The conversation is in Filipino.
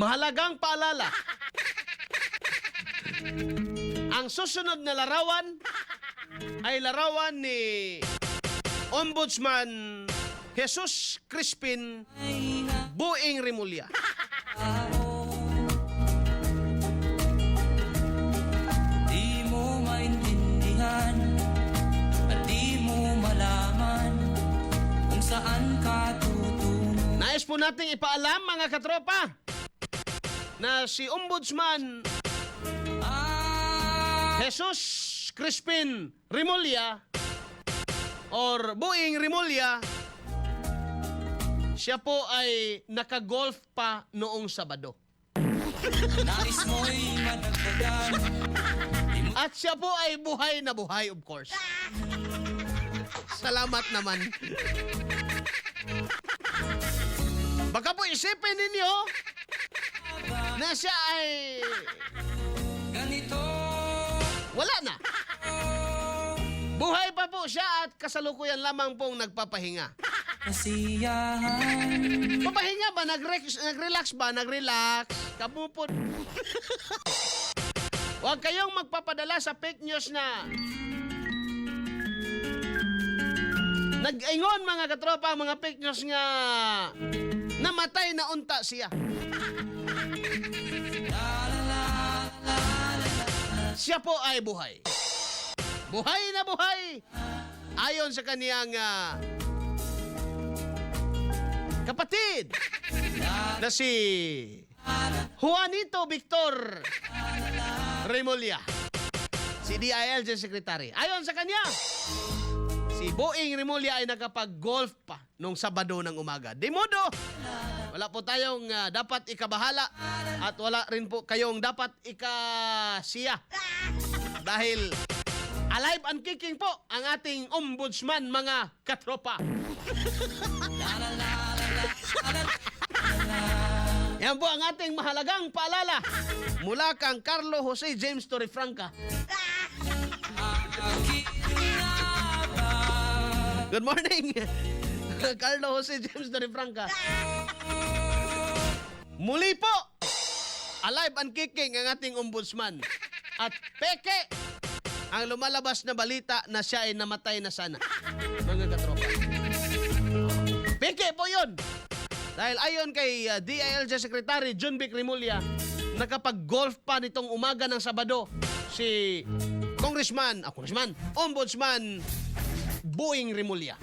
Mahalagang paalala. Ang susunod na larawan ay larawan ni Ombudsman Jesus Crispin Buing Rimulya. Di mo maintindihan at di mo malaman kung saan ka tutungo. Nais po nating ipaalam mga katropa na si Ombudsman Jesus Crispin Rimulya or Buing Rimulya, siya po ay nakagolf pa noong Sabado. Nais mo'y madagdagan. At siya po ay buhay na buhay, of course. Salamat naman. Baka po isipin ninyo na siya ay Ganito wala na. Buhay pa po siya at kasalukuyan lamang pong nagpapahinga. kasiyahan. Papahinga ba? Nag-relax ba? Nag-relax? Kapupot. Huwag kayong magpapadala sa fake news na nag-ingon mga katropa, mga fake news nga namatay na unta siya. Siya po ay buhay. Buhay na buhay. Ayon sa kaniyang kapatid na si Juanito Victor Rimulya, si DILG Secretary. Ayon sa kanya, si Buing Rimulya ay nakapag-golf pa nung Sabado ng umaga. Di modo, wala po tayong dapat ikabahala at wala rin po kayong dapat ikasiya. Dahil alive and kicking po ang ating ombudsman, mga katropa. Yan po ang ating mahalagang paalala mula kang Carlo Jose James Torrefranca. Good morning, Carlo Jose James Torrefranca. Muli po, alive and kicking ang ating ombudsman. At peke ang lumalabas na balita na siya ay namatay na sana, mga katropa. Peke po yun. Dahil ayon kay DILG Secretary John Vic Rimulya, nakapag-golf pa nitong umaga ng Sabado si Ombudsman Buing Rimulya.